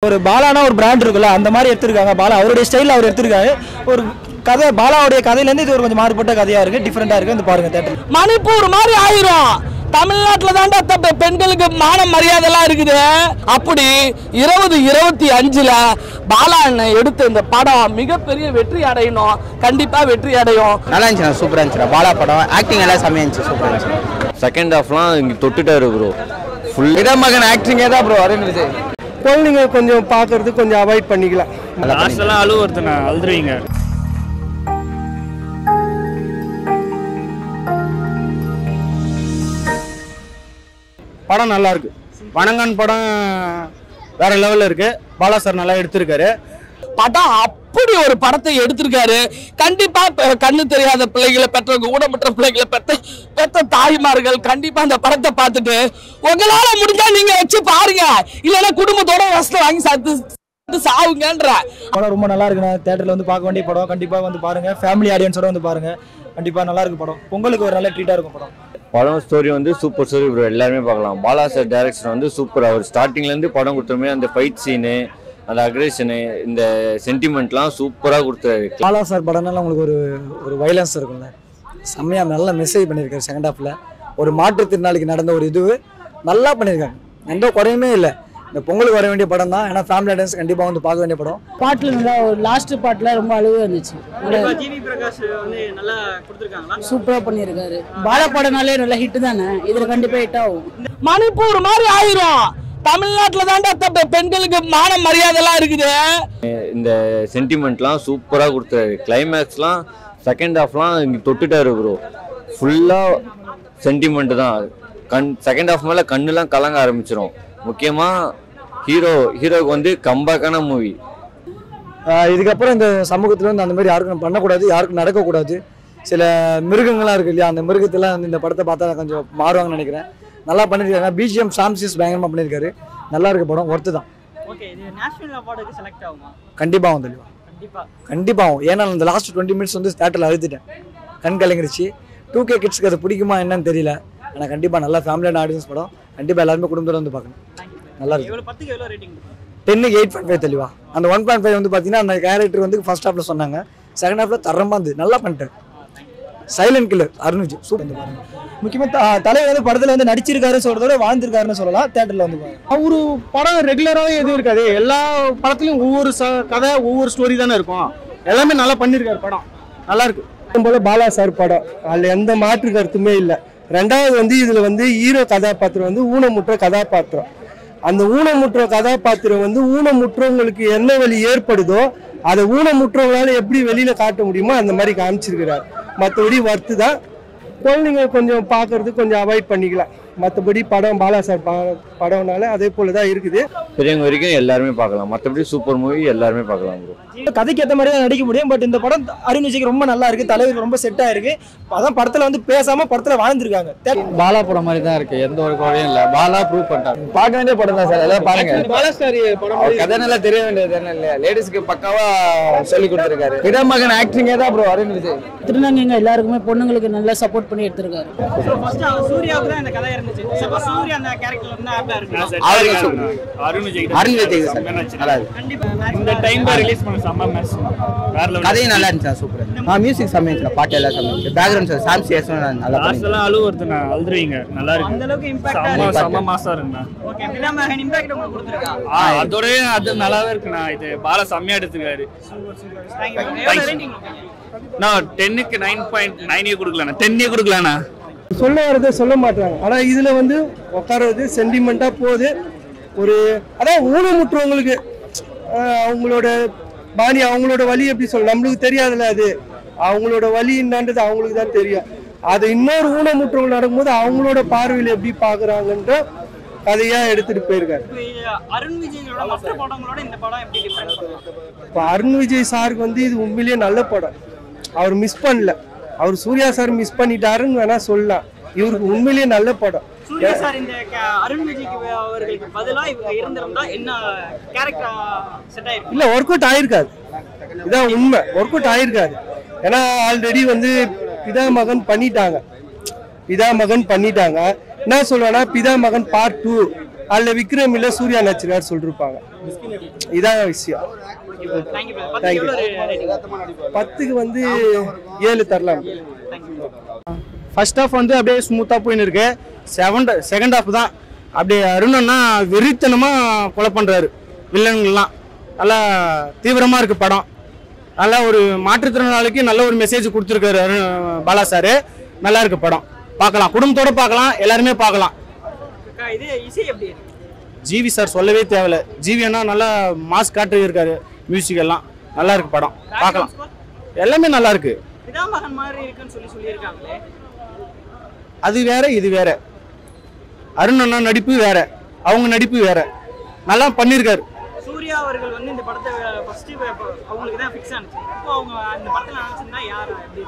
ஒரு பாலானா ஒரு பிராண்ட் இருக்குல்ல அந்த மாதிரி எடுத்துருக்காங்க. பாலா அவருடைய ஸ்டைலில் அவர் எடுத்துருக்காரு. ஒரு கதை பாலாவுடைய கதையிலேருந்து இது ஒரு கொஞ்சம் மாறுபட்ட கதையாக இருக்குது, டிஃப்ரெண்டாக இருக்குது. வந்து பாருங்கள் தேட்டர். மணிப்பூர் மாதிரி ஆயிரும். தமிழ்நாட்டில் தாண்டா பெண்களுக்கு மான மரியாதைலாம் இருக்குது. அப்படி 2025ல் பாலா அண்ணன் எடுத்த இந்த படம் மிகப்பெரிய வெற்றி அடையணும், கண்டிப்பாக வெற்றி அடையும். நல்லா இருந்துச்சு, சூப்பராக இருந்துச்சு. பாலா படம் ஆக்டிங் எல்லாம் செம்மையா இருந்துச்சு, சூப்பராக இருந்துச்சு. செகண்ட் ஹாஃப்லாம் இங்கே தொட்டுட்டாரு ப்ரோ. ஃபுல் இடமகன் ஆக்டிங்கே தான் ப்ரோ. அருண் விஜய் குழந்தைங்க கொஞ்சம் பார்க்கறது கொஞ்சம் அவாய்ட் பண்ணிக்கலாம். லாஸ்ட்லாம் அழுவுறதுண்ணா, அழுதுருவீங்க. படம் நல்லா இருக்கு. வணங்கன் படம் வேற லெவல்ல இருக்கு. பாலா சார் நல்லா எடுத்திருக்காரு. படம் அப்படி ஒரு படத்தை எடுத்திருக்காரு. கண்டிப்பா கண்ணு தெரியாத பிள்ளைகளை பெற்றவங்க, ஊனமுற்ற பிள்ளைகளை பெற்ற தாய்மார்கள் கண்டிப்பா அந்த படத்தை பார்த்துட்டு உங்களால முடிஞ்சா நீங்க வச்சு பாருங்க, இல்லைன்னா குடும்பத்தோட வசதி வாங்கி சாவுங்கன்ற படம் ரொம்ப நல்லா இருக்குண்ணா. தேட்டரில் வந்து பார்க்க வேண்டிய படம். கண்டிப்பாக வந்து பாருங்க, ஃபேமிலி ஆடியன்ஸோட வந்து பாருங்க. கண்டிப்பாக நல்லா இருக்கு படம். பொங்கலுக்கு ஒரு நல்ல ட்ரீட்டாக இருக்கும் படம். படம் ஸ்டோரி வந்து சூப்பர் ஸ்டோரி ப்ரோ, எல்லாருமே பார்க்கலாம். பாலா சார் டைரக்ஷன் வந்து சூப்பர். அவர் ஸ்டார்டிங்லேருந்து படம் கொடுத்தோமே அந்த ஃபைட் சீனு, அந்த அக்ரேஷனு, இந்த சென்டிமெண்ட்லாம் சூப்பராக கொடுத்தாரு. பாலா சார் படம்னால உங்களுக்கு ஒரு வைலன்ஸ் இருக்கும்ல, செம்மையாக நல்ல மெசேஜ் பண்ணியிருக்காரு. செகண்ட் ஹாஃபில் ஒரு மாற்றுத்திறனாளிக்கு நடந்த ஒரு இது நல்லா பண்ணியிருக்காங்க. எந்த குறையுமே இல்லை. இந்த பொங்கலுக்கு வர வேண்டிய படம் தான். ஏன்னா ஃபேமிலி ஆடியன்ஸ் கண்டிப்பாக வந்து பார்க்க வேண்டிய படம். பாட்டில் நல்லா ஒரு லாஸ்ட் பாட்டில் ரொம்ப அழுவே இருந்துச்சு. சூப்பராக பண்ணியிருக்காரு. பாலா படம்னாலே நல்ல ஹிட் தானே, இதில் கண்டிப்பாக ஹிட் ஆகும். மணிப்பூர் மாதிரி ஆயிரும். தமிழ்நாட்டில் தாண்டா பெண்களுக்கு மான மரியாதைலாம் இருக்குது. இந்த சென்டிமெண்ட்லாம் சூப்பராக கொடுத்தாரு. கிளைமேக்ஸ்லாம் செகண்ட் ஹாஃப்லாம் இங்கே தொட்டுட்டாரு ப்ரோ. ஃபுல்லாக சென்டிமெண்ட் தான். செகண்ட் ஹாஃப் மேலே கண்ணுலாம் கலங்க ஆரம்பிச்சிடும். முக்கியமாக ஹீரோவுக்கு வந்து கம்பேக்கான மூவி. இதுக்கப்புறம் இந்த சமூகத்தில் வந்து அந்த மாதிரி யாருக்கும் பண்ணக்கூடாது, யாருக்கும் நடக்கக்கூடாது. சில மிருகங்கள்லாம் இருக்குது இல்லையா, அந்த மிருகத்தெல்லாம் வந்து இந்த படத்தை பார்த்தா கொஞ்சம் மாறுவாங்கன்னு நினைக்கிறேன். நல்லா பண்ணியிருக்காங்க. பிஜிஎம் சாம்சிஸ் பயங்கரமாக பண்ணியிருக்காரு. நல்லா இருக்க படம், ஒர்த்து தான். கண்டிப்பாக ஆகும் தெளிவா, கண்டிப்பாக ஆகும். ஏன்னா இந்த லாஸ்ட் 20 மினிட்ஸ் வந்து தேட்டரில் அழுத்திட்டேன், கண் கலங்கிருச்சு. 2K கிட்ஸ்க்கு அது பிடிக்குமா என்னன்னு தெரியல. ஆனால் கண்டிப்பாக நல்லா ஃபேமிலியான ஆடியன்ஸ் படம். கண்டிப்பாக எல்லாருமே குடும்பத்தோட வந்து பார்க்கணும். நல்லா இருக்கு. 10க்கு 8.5 தெளிவா. அந்த 1.5 வந்து பார்த்தீங்கன்னா அந்த கேரக்டர் வந்து ஃபர்ஸ்ட் ஹாஃபில் சொன்னாங்க, செகண்ட் ஹாஃபில் தரமாக இருந்தது. நல்லா பண்ணிட்டேன். Silent killer Arun Vijay super. முக்கியமாக தலைவர் வந்து படத்தில் வந்து நடிச்சிருக்காருன்னு சொல்றதோட வாழ்ந்திருக்காருன்னு சொல்லலாம். தேட்டரில் வந்து ஒரு படம் ரெகுலராகவே எதுவும் இருக்காது. எல்லா படத்துலையும் ஒவ்வொரு கதை, ஒவ்வொரு ஸ்டோரி தானே இருக்கும். எல்லாமே நல்லா பண்ணியிருக்காரு. படம் நல்லா இருக்கு. போல பாலா சார் படம், அதில் எந்த மாற்று கருத்துமே இல்லை. ரெண்டாவது வந்து இதில் வந்து ஹீரோ கதாபாத்திரம் வந்து ஊனமுற்ற கதாபாத்திரம். அந்த ஊனமுற்ற கதாபாத்திரம் வந்து ஊனமுற்றவங்களுக்கு என்ன வழி ஏற்படுதோ அதை ஊனமுற்றவங்களால எப்படி வெளியில காட்ட முடியுமோ அந்த மாதிரி காமிச்சிருக்கிறார். மற்றபடி வர்த்து தான். குழந்தைங்க கொஞ்சம் பார்க்கறது கொஞ்சம் அவாய்ட் பண்ணிக்கலாம். மற்றபடி படம் பாலா சார் படம்னால அதே போல தான் இருக்குது. பெரியவங்க வரைக்கும் எல்லாருமே பார்க்கலாம். மற்றபடி சூப்பர் மூவி எல்லாருமே பார்க்கலாம் ப்ரோ. கதைக்கு ஏற்ற மாதிரி தான் நடிக்க முடியும். பட் இந்த படம் அருண் விஜய்க்கு ரொம்ப நல்லா இருக்கு. தலைவருக்கு ரொம்ப செட் ஆயிருக்கு. அதான் படத்துல வந்து பேசாம படத்துல வாழ்ந்துருக்காங்க. பாலா படம் மாதிரி தான் இருக்கு, எந்த ஒரு குறையும் இல்லை. பாலா ப்ரூவ் பண்ணிட்டாங்க. பார்க்க வேண்டிய படம் தான் சார், எல்லாம் பாருங்க. பாலா சார் படம் கதை நல்லா தெரிய வேண்டியது தானே இல்லையா, லேடிஸ்க்கு பக்காவா சொல்லி கொடுத்துருக்காரு. இடமகன் ஆக்டிங்கே தான் ப்ரோ அருண் விஜய். திருநங்கைங்க எல்லாருக்குமே பொண்ணுங்களுக்கு நல்லா சப்போர்ட் பண்ணி எடுத்திருக்காரு. கதையும் நல்லா இருந்துச்சு, சூப்பரா. மியூசிக் செம்மையா, பாட்டு எல்லாம் செம்மையா. பேக்ரவுண்ட் சாம்ஸ் நல்லா லாஸ்ட்லாம் அழுவுறதுண்ணா, அழுதுருவீங்க. நல்லா இருக்கு. செம்ம மாசா இருக்குண்ணா. அதோடய அது நல்லாவே இருக்குண்ணா. இது பாலா செம்மையா எடுத்துருக்காரு. நான் 10க்கு 9.9 கொடுக்கலண்ணா, 10 கொடுக்கலண்ணா. சொல்ல வரதை சொல்ல மாட்டாங்க. ஆனால் இதில் வந்து உட்கார்றது சென்டிமெண்ட்டாக போகுது. ஒரு அதான் ஊனமுற்றவங்களுக்கு அவங்களோட பாணி, அவங்களோட வலி எப்படி சொல்ல நம்மளுக்கு தெரியாதுல்ல. அது அவங்களோட வலி என்னன்றது அவங்களுக்கு தான் தெரியும். அது இன்னொரு ஊனமுற்றவங்க நடக்கும்போது அவங்களோட பார்வையில் எப்படி பார்க்குறாங்கன்ற கதையாக எடுத்துகிட்டு போயிருக்காரு. இப்போ அருண் விஜய் சாருக்கு வந்து இது உண்மையிலேயே நல்ல படம். அவர் மிஸ் பண்ணல. அவர் சூர்யா சார் மிஸ் பண்ணிட்டாருன்னு வேணா சொல்லலாம். இவருக்கு உண்மையிலேயே நல்ல படம். இல்ல ஒர்க் அவுட் ஆயிருக்காது, இதான் உண்மை. ஒர்க் அவுட் ஆயிருக்காது. ஏன்னா ஆல்ரெடி வந்து பிதா மகன் பண்ணிட்டாங்க. என்ன சொல்லுவேன்னா பிதா மகன் பார்ட் 2 அதில் விக்ரம் இல்லை சூர்யா நடிச்சிருக்காரு சொல்லிருப்பாங்க. இதான் விஷயம். தேங்க்யூ. 10க்கு வந்து 7 தரலாம். ஃபர்ஸ்ட் ஹாஃப் வந்து அப்படியே ஸ்மூத்தாக போயின்னு இருக்கு. செகண்ட் ஹாஃப் தான் அப்படியே அருணன்னா வெறித்தனமாக கொலை பண்ணுறாரு வில்லன்கள்லாம். நல்லா தீவிரமாக இருக்குது படம். நல்லா ஒரு மாற்றுத்திறனாளிக்கு நல்ல ஒரு மெசேஜ் கொடுத்துருக்காரு பாலா சார். நல்லா இருக்கு படம். பார்க்கலாம், குடும்பத்தோட பார்க்கலாம், எல்லாருமே பார்க்கலாம். ஜிவி சார் சொல்லவே தேவையில்ல. ஜிவி அண்ணா நல்லா மாஸ் காட்டு இருக்காரு. மியூசிக் எல்லாம் நல்லா இருக்கு படம். பார்க்கலாம், எல்லாமே நல்லா இருக்கு. அது வேற இது வேற. அருண் அண்ணா நடிப்பு வேற, அவங்க நடிப்பு வேற. நல்லா பண்ணியிருக்காரு. சூர்யா அவர்கள் வந்து இந்த படத்தை ஃபர்ஸ்ட் அவங்களுக்கு தான் ஃபிக்ஸ் ஆனிச்சு. இப்போ அவங்க அந்த படத்துல ஆனிச்சுன்னா யார் எப்படி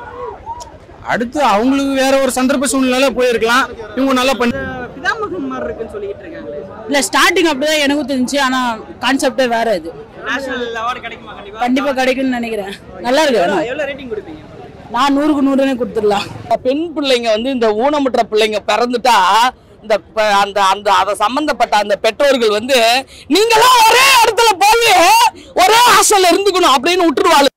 அடுத்து அவங்களுக்கு வேற ஒரு சந்தர்ப்ப சூழ்நிலையில போயிருக்கலாம். இவங்க நல்லா பண்ணி பிதாமகன் மாதிரி இருக்குன்னு சொல்லிட்டு இருக்காங்க. இல்ல ஸ்டார்டிங் அப்படிதான் எனக்கும் தெரிஞ்சு. ஆனா கான்செப்டே வேற. இது நேஷனல் அவார்டு கிடைக்குமா? கண்டிப்பா கிடைக்கும்னு நினைக்கிறேன். நல்லா இருக்கு. எவ்வளவு ரேட்டிங் கொடுப்பீங்க? நான் 100க்கு 100 கொடுத்துடலாம். பெண் பிள்ளைங்க வந்து இந்த ஊனமுற்ற பிள்ளைங்க பிறந்துட்டா இந்த அந்த அந்த அதை சம்பந்தப்பட்ட அந்த பெற்றோர்கள் வந்து நீங்களாம் ஒரே இடத்துல போய் ஒரே ஹாஸ்டல்ல இருந்துக்கணும் அப்படின்னு விட்டுருவாள்.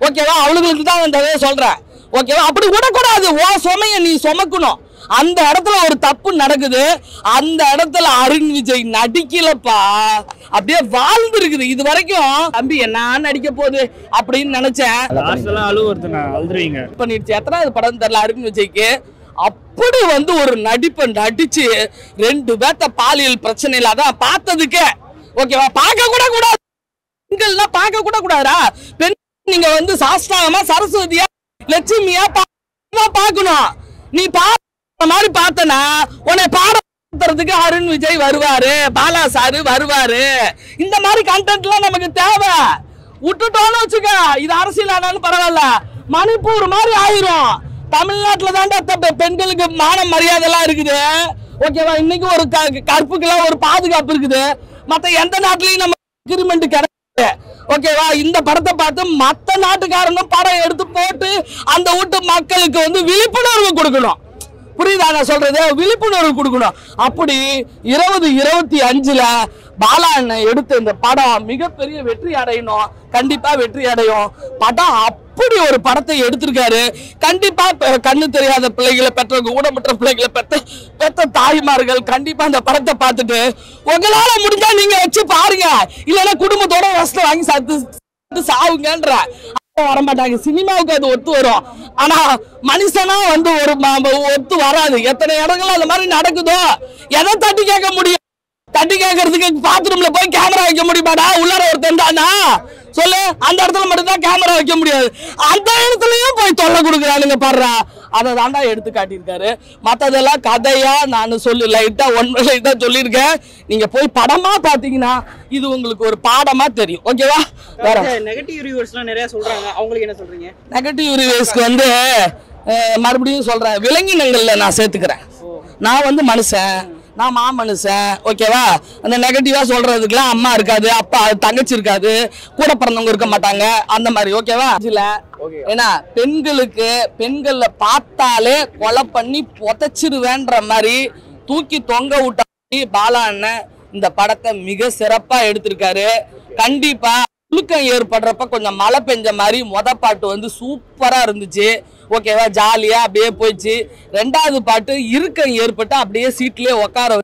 ஓகேவா? அவளுங்களுக்கு தான் இந்த சொல்றேன். ஓகேவா? அப்படி விடக்கூடாது. ஓ சுமைய நீ சுமக்கணும். அந்த இடத்துல ஒரு தப்பு நடக்குது. அந்த இடத்துல அருண் விஜய் நடிக்கலப்பா, அப்படியே வாழ்ந்து இருக்குது. இது வரைக்கும் தம்பி என்ன நடிக்க போகுது அப்படின்னு நினைச்சேன். பண்ணிடுச்சு. எத்தனாவது படம் தெரியல அருண் விஜய்க்கு. அப்படி வந்து ஒரு நடிப்பை நடிச்சு 2 பேர்த்த பாலியல் பிரச்சனையில அதான் பார்த்ததுக்கு. ஓகேவா? பார்க்க கூட கூடாது. பெண்கள்லாம் பார்க்க கூட கூடாதா? பெண் நீங்க வந்து சாஸ்தாகமா சரஸ்வதியா லட்சுமியா பார்க்கணும். நீ மாதிரி பார்த்தனா உன்னை பாடத்துறதுக்கு அருண் விஜய் வருவாரு, பாலா சாரு வருவாரு. இந்த மாதிரி கண்டென்ட் எல்லாம் நமக்கு தேவை. விட்டுட்டோன்னு வச்சுக்க, இது அரசியல் ஆனாலும் பரவாயில்ல, மணிப்பூர் மாதிரி ஆயிரும். தமிழ்நாட்டுல தாண்டா பெண்களுக்கு மான மரியாதை எல்லாம் இருக்குது. ஓகேவா? இன்னைக்கு ஒரு கற்புக்கெல்லாம் ஒரு பாதுகாப்பு இருக்குது. மத்த எந்த நாட்டிலையும் நம்ம அக்ரிமெண்ட் கிடையாது. ஓகேவா? இந்த படத்தை பார்த்து மத்த நாட்டுக்காரங்க படம் எடுத்து போட்டு அந்த வீட்டு மக்களுக்கு வந்து விழிப்புணர்வு கொடுக்கணும். புரியுதா நான் சொல்றது? விழிப்புணர்வு கொடுக்கணும். அப்படி 2025ல பாலா அண்ணன் எடுத்த இந்த படம் மிகப்பெரிய வெற்றி அடையணும். கண்டிப்பா வெற்றி அடையும். படம் அப்படி ஒரு படத்தை எடுத்திருக்காரு. கண்டிப்பா கண்ணு தெரியாத பிள்ளைகளை பெற்றவங்க, ஊனமுற்ற பிள்ளைகளை பெற்ற தாய்மார்கள் கண்டிப்பா அந்த படத்தை பார்த்துட்டு உங்களால முடிஞ்சா நீங்க வச்சு பாருங்க. இல்லைன்னா குடும்பத்தோட வசதி வாங்கி சாவுங்கன்ற வரமாட்டாங்க. சினிமாவுக்கு அது ஒத்து வரும். ஆனா மனுஷனா வந்து ஒரு ஒத்து வராது. எத்தனை இடங்கள் அந்த மாதிரி நடக்குதோ. எதை தட்டி கேட்க முடியும்? தட்டி கேட்கறதுக்கு பாத்ரூம்ல போய் கேமரா வைக்க முடியுமாடா? உள்ளார ஒருத்தன் தானா சொல்லு? அந்த இடத்துல மட்டும் தான் கேமரா வைக்க முடியாது. அந்த இடத்துலயும் போய் தொல்லை கொடுக்குறானுங்க பாடுறா. அதை தாண்டா எடுத்து காட்டியிருக்காரு. மற்றதெல்லாம் கதையா நான் சொல்லி லைட்டா லைட்டா சொல்லியிருக்கேன். நீங்க போய் படமா பாத்தீங்கன்னா இது உங்களுக்கு ஒரு பாடமா தெரியும். ஓகேவா? நெகட்டிவ் ரிவ்யூஸ்லாம் நிறைய சொல்றாங்க. அவங்களுக்கு என்ன சொல்றீங்க? நெகட்டிவ் ரிவ்யூஸ்க்கு வந்து மறுபடியும் சொல்றேன், விலங்கினங்கள்ல நான் சேர்த்துக்கிறேன். நான் வந்து மனுஷன், நான் மாமனுஷன். ஓகேவா? அந்த நெகட்டிவா சொல்றதுக்குலாம் அம்மா இருக்காது, அப்பா தங்கச்சி இருக்காது, கூட பிறந்தவங்க இருக்க மாட்டாங்க. அந்த மாதிரி. ஓகேவா? ஏன்னா பெண்கள்ல பார்த்தாலே கொலை பண்ணி புதைச்சிருவேன்ற மாதிரி தூக்கி தொங்க விட்டாடி பாலா அண்ணன் இந்த படத்தை மிக சிறப்பா எடுத்திருக்காரு. கண்டிப்பா புழுக்கம் ஏற்படுறப்ப கொஞ்சம் மழை பெஞ்ச மாதிரி பாட்டு வந்து சூப்பரா இருந்துச்சு. ஓகேவா? ஜாலியா அப்படியே போயிடுச்சு. 2வது பாட்டு இறுக்கம் ஏற்பட்டு அப்படியே சீட்லயே உட்கார